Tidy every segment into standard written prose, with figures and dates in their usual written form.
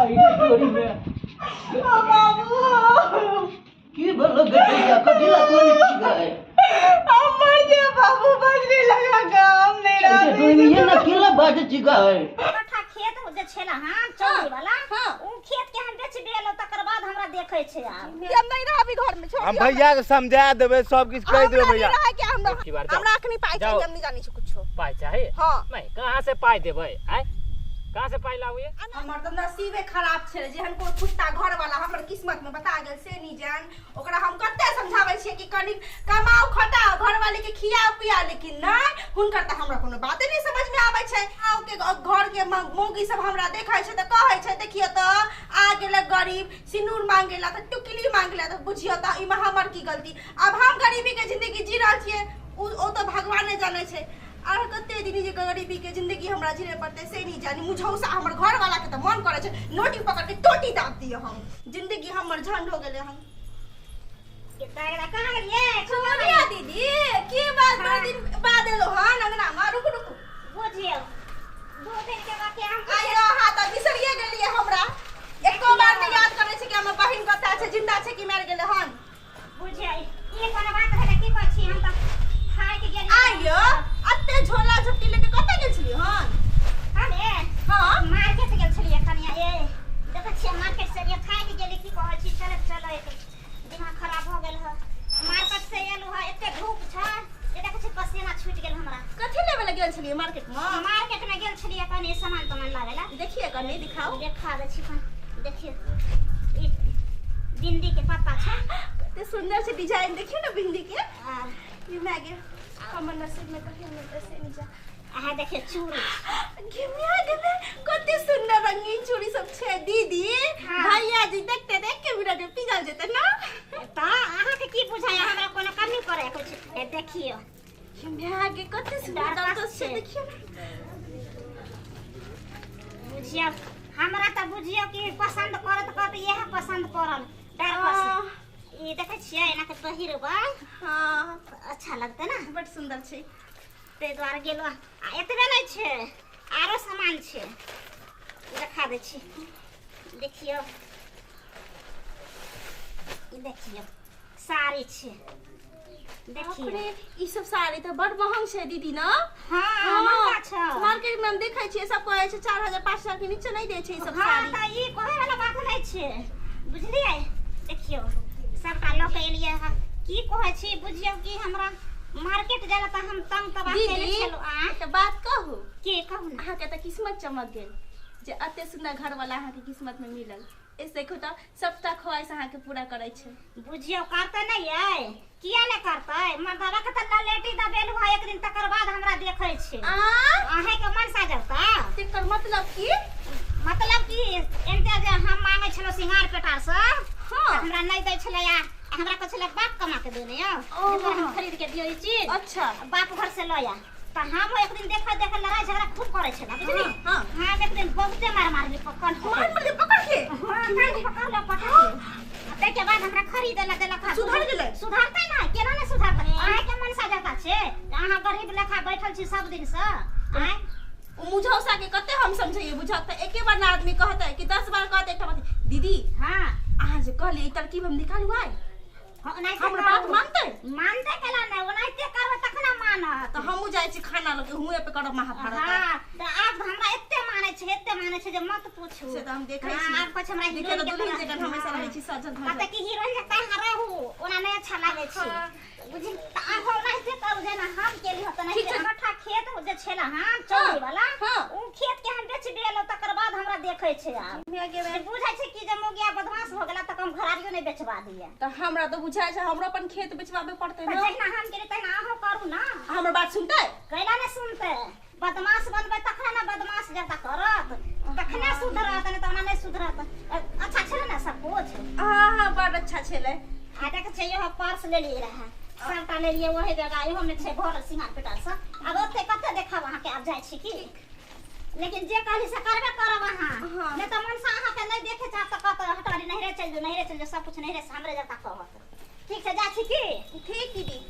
आई गोरी में बाबू की भलो गटिया कदिला कोन की गए अमर जे बाबू बजरी लगा काम नहीं रहा ये ये ना किला बाज जी गए कट्ठा खेत जे छेला हां चौड़ी वाला उ खेत के हम बेच देलो तकर बाद हमरा देखे छै आब हम नहीं रहबी घर में छोड़ हम भैया के समझा देबे सब कुछ कह देबे भैया हमरा अखनी पाई चाहिए हम नहीं जानी छी कुछो पाई चाहिए हां मैं कहां से पाई देबे आय कहां से पाई लाऊ ये हमर त नसीबे खराब छे जेहन को कुत्ता घर वाला हमर किस्मत में बता गेल से नहीं जान ओकरा हम कते समझाबै छियै कि कनी कमाओ खटाओ घर वाले के खिया पिया लेकिन नहीं हुनकर त हमरा कोनो बाते नहीं समझ में आबै छै आउ के घर के मौगी सब हमरा देखै छै त कहै छै देखियो त आ गेल गरीब सिनूर मांगेला त टुकली मांगेला त बुझियो त इमे हमर की गलती अब हम गरीबी के जिंदगी जी रहल छियै ओ त भगवाने जाने छै आर कते दिन जे गरीबी के जिंदगी हमरा जीने पड़ते से नहीं जानी मुझौसा हमर घर वाला के त मन करे छै नोटी पकड़ के टोटी दाब दियो हम जिंदगी हमर झंड हो गेले हम केतरा कहां गेलिए छोड़िया दीदी की बात बड़ा दिन बाद एलो हन अंगना में रुक रुक बुझियो 2 दिन के बाद हम आयो हाथ बिसरिए गेलिए हमरा एको बार नहीं याद करे छै कि हमर बहिन कता छै जिंदा छै कि मर गेले हन बुझियो ये कोन बात है की कहै छी हम त खाए के गेली आयो अत्ते झोला झपटी लेके कते गेल छी हन हमे हां मार्केट गेल छलिए कनिया ए देखै छी मार्केट से ये खाए के गेली की कहै छी चल चल दिमाग खराब हो गेल ह मार्केट से एलु ह एते धूप छ ए देखै छी पसीना छूट गेल हमरा कथि लेवे ले गेल छलिए मार्केट में गेल छलिए कनी सामान तमान लावेला देखिए कनी दिखाओ देखा दे छी देखिए ई भिंडी के पत्ता छ कते सुंदर से डिजाइन देखिए ना भिंडी के ये मैगे हमर नसीब में कहीं मिलते से नहीं जा आहा देखिए चूड़ी गिमिया गले कते सुंदर रंगीन चूड़ी सब छे दीदी भैया जी देखते देख के मेरा के पिघल जेते ना त आहा के की बुझाय हमरा कोनो कमी करे कुछ ए देखियो गिमिया के कते सुंदर तो से देखियो बुझियो हमरा त बुझियो कि पसंद करत करत यह पसंद करल डर पसंद ये देखै छियै एना के पहिरबै हां अच्छा लगते ना बड़ सुंदर छै ते द्वारा गेलो आ एतबे नै छै आरो सामान छै देखा दै छी देखियो ई देखियो साड़ी छै देखियो ई सब साड़ी त बड़ महंग छै दीदी ना हां महंगा छै मार्केट में हम देखै छियै सब कहै छै 4000 5000 के नीचे नहीं दै छै ई सब साड़ी हां त ई कहै वाला बात नै छै बुझलियै देखियो सबटा लोक एलिए ह की कहै छी बुझियो कि हमरा मार्केट जाला त हम तंग तबाह केले छलो आ त बात कहू के कहू ना अहाँ के त किस्मत चमक गेल जे अते सुंदर घर वाला अहाँ के किस्मत में मिलल ए देखो त सबटा ख्वाहिश अहाँ के पूरा करे छै बुझियो करते नै है किया नै करते मर्दवा के त ललेटी दबेल हो एक दिन तकर बाद हमरा देखै छै अहे के मन साजता तेकर मतलब की एनते जे हम मांगे छलो सिंगार पेटार से हां हमरा नै दै छलैया हमरा को छले बाप कमा के देने हम खरीद के दियो ई चीज अच्छा बाप घर से लया त हम एक दिन देख लड़ाई झगड़ा खूब करे छला बुझली हां हां एक दिन बहुते मार भी पकड़ के पकड़ के ते के बाद हमरा खरीद ला देला खा सुधर गेले सुधरतै ना केना नै सुधरतै आय के मन साजता छे अहाँ गरीब लेखा बैठल छी सब दिन से आय मुझौसा के कते हम समझिए बुझत एके बार ना आदमी कहता है कि 10 बार कहते एकटा बात दीदी हां अहाँ जे कहली तरकीब हम निकालू आइ हां नै हमर बात मानते केला नै ओनाइते करब तखना मानत त हमहु जाय छी खाना लगे हुए पे करब महाभारत हां त आब हमरा एते माने छै जे मत पूछू से त हम देखै छी आब कुछ हमरा देखे त दुल्हन जगह हमेशा रहै छी सजल धजल त कि हीरोइन जका रहू ओना नै अच्छा लागे छै बुझी त आब हम नै करू जेना हम केली होत नै कट्ठा खेत जे छेला हां चौड़ी वाला उ खेत के हम बेच देलो तकर बाद हमरा देखै छै आब बुझै छै कि जे मोगिया बदमाश हो गेला त हम घरारियो नै बेचबा दिए त हमरा त बुझाय छै हमरो अपन खेत बेचबाबे पड़तै ना जेना हम केली तैना अहाँ करू ना हमर बात सुनतै कैला नै सुनतै बदमाश बनबै तखने ना बदमाश जता करत तखने सुधरत नै त ओना नै सुधरत अच्छा छले ना सब कुछ हां बड़ अच्छा छले आटा के चाहिए हो पर्स ले लिए रहा सबटा ले लिए वही जगह एहो में छै घर सिंगार पेटार से अब ओते कते देखाव अहाँ के अब जाय छी की लेकिन जे कहली से करबे करब अहाँ नै त मन से अहाँ के नै देखे चाह त कत हटारी नहिरे चल जो सब कुछ नहिरे से हमरे जता कहत ठीक से जा छी की ठीक दीदी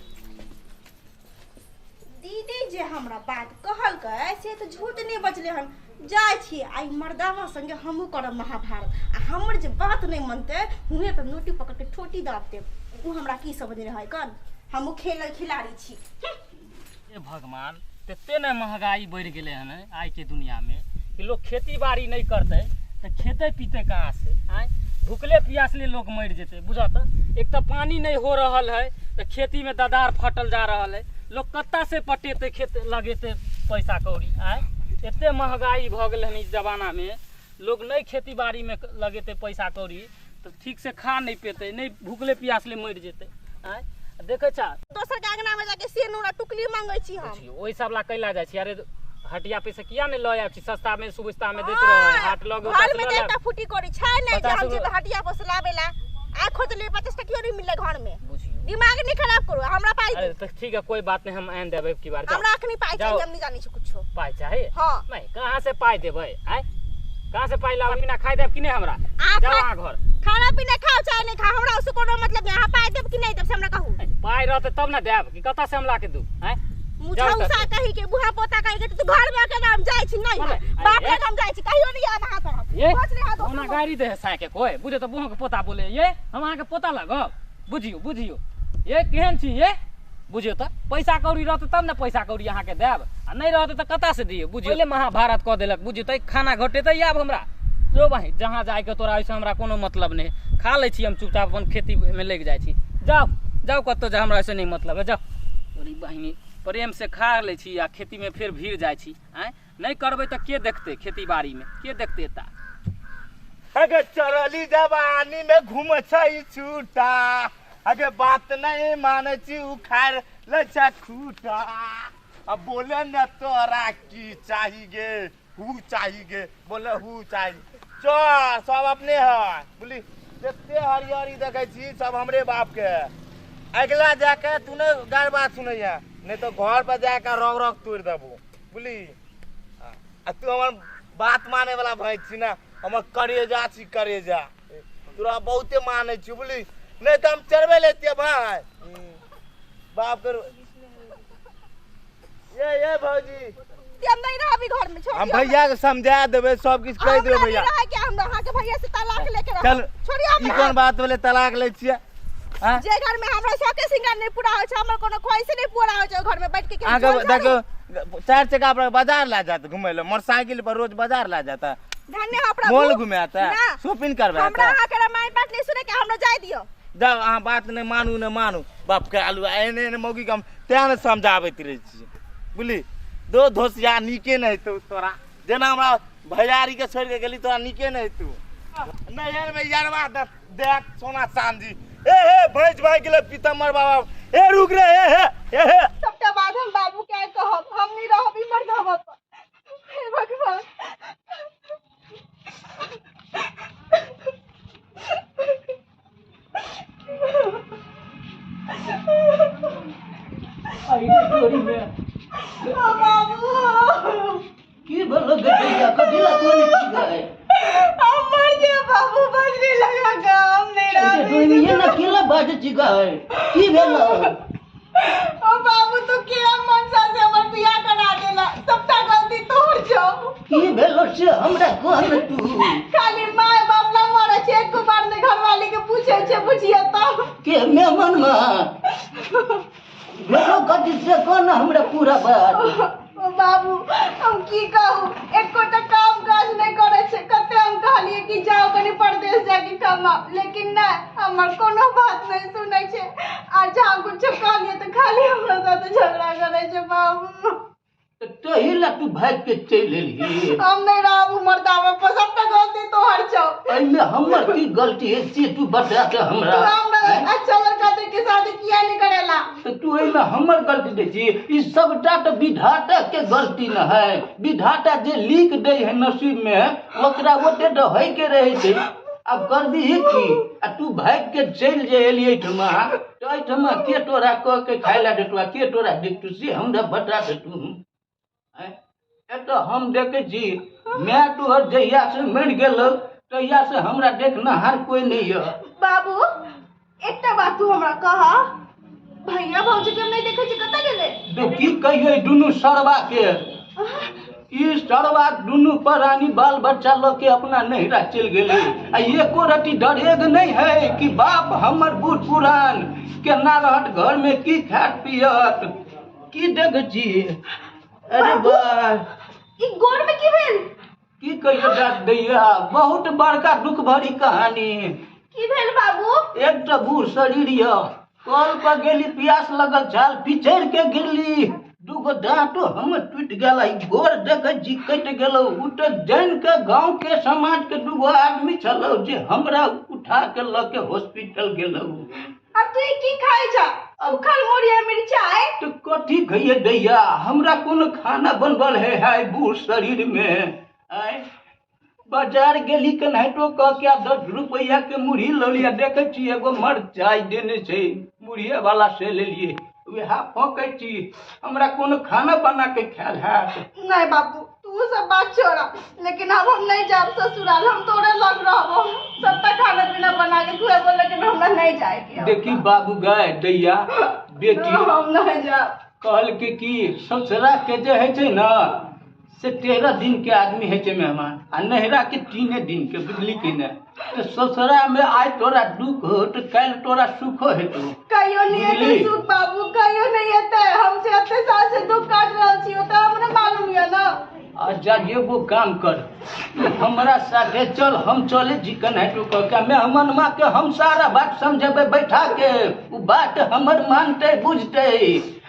दीदी जे हमरा बात कहल के से तो झूठ नहीं बचले हन जाय छी आई मर्दावा संगे हमहू करब महाभारत। आ हमर जे बात नहीं मानते हुए तो नोटी पकड़ के ठोटी दाब देब। उ हमरा की समझ रहे कन हमहू खिलाड़ी छी। ए भगवान तते न महंगाई बढ़ गेले हन आज के दुनिया में कि लोग खेती बाड़ी नहीं करते तो खेते पीते कहाँ से आए भूखले प्यासले लोग मर जेते बुझा तो एक तो पानी नहीं हो रहल है तो खेती में ददार फटल जा रहल है लोग कत्ता से पटेते खेत लगेते पैसा कौड़ी आए एते महंगाई भ गेल हन इस जमाना में लोग नहीं खेती बाड़ी में लगेते पैसा कौड़ी तो ठीक से खा नहीं पेते नहीं भूखले प्यासले मर जेते आए देखे छा दोसर के अंगना में जाके से नूरा टुकली मांगे छी हम ओइ सब ला कैला जाय छी। अरे हटिया पे से किया ने लय आब छी सस्ता में सुविस्ता में देत रहो हाट लगे घर में एकटा फुटी करी छै नै जे हम जे हटिया पर से लावेला आ खोज ले 50 टका नहीं मिले घर में। दिमाग नहीं खराब करो हमरा पाई। अरे तो ठीक है कोई बात नहीं हम आन देबे की बार हमरा अखनी पाई चाहिए हम नहीं जानी छी कुछो पाई चाहिए हां नहीं कहां से पाई देबे आय कहां से पाई लावा बिना खाई देब कि नहीं हमरा जाओ आ घर खाना पीना खाओ चाहे नहीं खा हमरा उससे कोनो मतलब नहीं। हां पाई देब कि नहीं देब से हमरा कहू पाई रहते तब ना देब कि कता से हम ला के दू आय मुझे उसा कही के बुढ़ा पोता कही के तू घर में के नाम जाय छी नहीं बाप के नाम जाय छी कहियो नहीं आ वहां पर ये बस ले हाथ ओना गाड़ी दे साय के कोई बुझे तो बुहो के पोता बोले ये हम अहाँ के पोता लगब बुझियो ये केहन छी ये बुझियो तो पैसा कौड़ी रहते तब ना पैसा कौड़ी अहाँ के देब आ नहीं रहते तो कता से दिए बुझियो पहले महाभारत कह देलक बुझियो तो खाना घटेते आब हमरा जो भाई जहाँ जाए के तोरा ऐसे हमरा कोनो मतलब नहीं खा ले छी हम चुपचाप अपन खेती में लग जाए छी जाओ कतो जा हमरा ऐसे नहीं मतलब है जाओ तोरी बहिनी प्रेम से खा ले छी आ खेती में फिर भीड़ जाए छी आय नहीं करबे तो के देखते खेती बाड़ी में के देखते ता अगे चरली जवानी में घूम छै छूटा अगे बात नहीं माने छी उखाड़ ले छ खूटा अब बोले न तोरा की चाहिए गे हु चाहिए गे बोले हु चाहिए चो सब अपने है बोली देखते हरियरी देखे छी सब हमरे बाप के अगला जाके तूने गार बात सुनैया नहीं तो घर पर जाकर रग रग तोड़ देबो बुझली तू हमर बात माने वाला भाई छी ना हमर करेजा छी करेजा तोरा बहुते माने छी बुझली नहीं तो हम चरबे लेते भाई बाप कर ये भौजी हम नहीं रहबी घर में छोड़ हम भैया के समझा देबे सब कुछ कह देबे भैया कि हम वहां के भैया से तलाक लेके रह चल छोड़िए हम ई कोन बात बोले तलाक ले छिए हां जे घर में हमरा शौके सिंगार नहीं पूरा होय छै हमर कोनो ख्वाहिश नहीं पूरा होय छै घर में बैठ के आगे देखो 4 चक्का पर बाजार ला जाता घूमे ले मोटरसाइकिल पर रोज बाजार ला जाता धन्य हो प्रभु मॉल घूमे आता शॉपिंग करबे आता हमरा अहाँ के रामायण पाठ नहीं सुने के हमरा जाय दियो जब अहाँ बात नहीं मानू बाप के आलू एने मौगी हम तेन समझाबैत रहे छी बुझली दो धोसिया नीके नहीं तो तोरा जेना हमरा भैयारी के छोड़ के गेली तोरा नीके नहीं तू नहर में यारवा देख सोना चांदी ए भैंस भाई गेले पीतमर बाबा ए रुक रे ए सबटा बात हम बाबू के कहब हम नहीं रहबी मर्दावा पर हे भगवान आई तोरी में बाबू की भलो गड्ढा कदिला कोनी की गए हमर जे बाबू बजरी लगा काम नहीं ये रहबी तो ये न किला बाज जी गए की भेलो ओ बाबू तो के मनसा से हमर बियाह करा देला सबटा गलती तोहर छौ की भेलो से हमरा कहन तू खाली माय बाप ना मरे छै एक बार ने घरवाली के पूछे छै बुझिए त के मेहमान में भेलो कदी से कोन हमरा पूरा बात ओ बाबू हम की कहू एकोटा काम काज नहीं करे छै कते हम कहलिए कि जाओ कनी परदेश जाके कमाओ लेकिन ना हमर कोनो बात नहीं सुनै छै आ जहाँ कुछ कहलिए तो खाली हमरा साथ झगड़ा करे छै बाबू तो हिला तू भाग के चल एली हम नहीं रहब मर्दावा पर सबटा गलती तोहर छौ एमे हमर की गलती है से तू बता के हमरा हमरा अच्छा लड़का देख के शादी किया नहीं करेला तो तू एमे हमर गलती दे छी ई सबटा तो विधाता के गलती न है विधाता जे लिख दे है नसीब में ओकरा ओते तो है के रहे छै अब कर दी की आ तू भाग के चल जे एलिए ठमा तो ठमा के तोरा क के खाइला देतवा के तोरा देखतू से हमरा बता दे तू तो हम देखे छी मैं तोहर जहिया से मर गेल तहिया से हमरा देखना हर कोई नहीं है बाबू एकटा बात तू हमरा कह भैया भौजी के नहीं देखे छी कत गेले तो की कहिए दुनु सरवा के ई सरवा दुनू प्राणी बाल बच्चा लऽ के अपना नहिरा चल गेले आ एको रति डरेग नहीं है कि बाप हमर बूढ़ पुरान केना रहत घर में की खात पियत की देख छी। अरे वाह ई गोर में की भेल? की कहियो डाक दैया बहुत बड़का दुख भरी कहानी। की भेल बाबू? एक तो बूढ़ शरीर य कल पर गेली प्यास लगल झाल पिचड़ के गिरली दूगो दांतो हम टूट गेला गोर देख जी कट गेलो उ तो जान के गांव के समाज के दूगो आदमी छलो जे हमरा उठा के ल के हॉस्पिटल गेलो। अब तू की खाई जा? अब खल मोरिया मिर्चाई तो कथी खइए दैया हमरा कोनो खाना बनबल है बूढ़ शरीर में। आय बाजार गेली कन्हैतो कह के 10 रुपया के मुरही ललिया देखे छी एगो मरचाई देने छै मुरहिए वाला से लेलिए वह फकै छी हमरा कोनो खाना बना के खायल है। नहीं बाबू तू सब बात छोड़ा लेकिन अब हम नहीं जाब ससुराल हम तोरे लग रहबो सबटा खाना पीना बना के खुएबो लेकिन हमरा नहीं जाए के। देखी बाबू गाय दैया बेटी हम नहीं जाब कहल के की ससुरा के जे है छै ना से 13 दिन के आदमी है छै मेहमान आ नहिरा के 3 दिन के बुझली कि ने तो ससुरा में आय तोरा दुख हो तो कल तोरा सुख हेतौ कहियो नहीं बुझली? है सुख बाबू कहियो नहीं है हमसे अत्ते साल से दुख काट रहल छी ओ तो हमरा मालूम है ना। अच्छा एगो काम कर हमरा साथे चल हम चले चिकन है तो कह के मेहमान माँ के हम सारा बात समझेबे बैठा के उ बात हमर मानते बुझते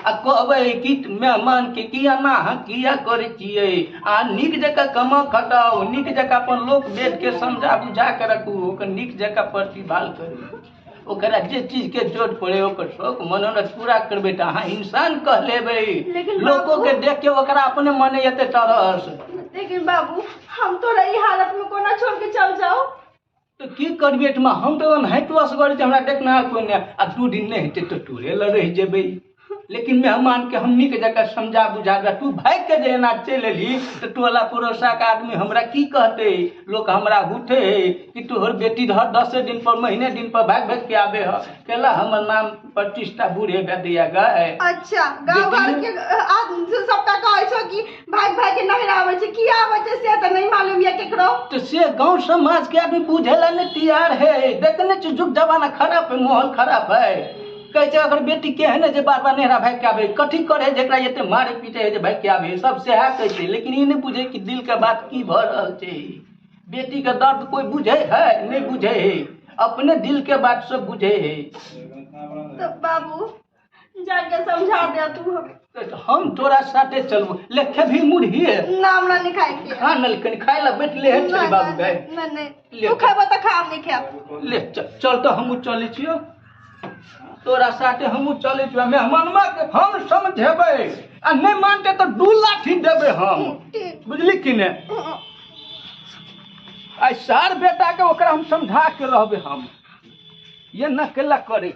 आ कहबै कि मेहमान के किया ना किया करे छियै आ नीक जकाँ कमा खटाओ नीक जकाँ अपन लोक बेद के समझा बुझा के रखू ओकर नीक जकाँ प्रतिभाल करू ओकरा जे चीज के जरूरत पड़े ओकर शौक मनोरथ पूरा करबे त अहाँ इंसान कह लेबै लोगों के देख के ओकरा अपने मने एते तरस। लेकिन बाबू हम तोरा ई हालत में कोना छोड़ के चल जाओ तो की करबे तुम हम तो हटो असगर हमरा देखना कोई ने आ 2 दिन नहीं हेते तो टूरे ल रह जेबै लेकिन मेहमान के हमनी के जगह समझा बुझा के तू भाग के जेना चल एली तो टोला पड़ोसा के आदमी हमरा की कहते लोग हमरा उठे कि तोहर बेटी हर 10 दिन पर महीने दिन पर भाग भाग के आबे ह केला हमर नाम प्रतिष्ठा बूढ़े दिया गए। अच्छा गांव घर के आदमी सबटा कहै छो कि भाग भाग के नहीं आवे छै की आवे छै से त नहीं मालूम ये केकरो तो से गांव समाज के आदमी बुझेला नहीं तैयार है देखने जुग जमाना खराब है माहौल खराब है कहे छै अगर बेटी के है ना जे बार बार नहरा भाग के आबे कथी करे जेकरा एते मारे पीटे है जे भाग के आबे सब से है कहै छै लेकिन ई नहीं बुझे कि दिल के बात की भ रहल छै बेटी के दर्द कोई बुझे है नहीं बुझे है अपने दिल के बात सब बुझे है। तो बाबू जाके समझा दे तू तो हम तोरा साथे चलबो लेखे भी मुरही है ना हमरा नहीं खाए के हां न कनी खाए ला बैठ ले है चल बाबू गए नहीं तू खाबो त खा हम नहीं खाब ले चल तो हम चले छियो तोरा साथे हम चले छियो मेहमानमा के हम समझेबै आ नहीं मानते तो 2 लाठी देबे हम बुझली कि ने आ सार बेटा के ओकरा हम समझा के रहबे हम ये न केला करे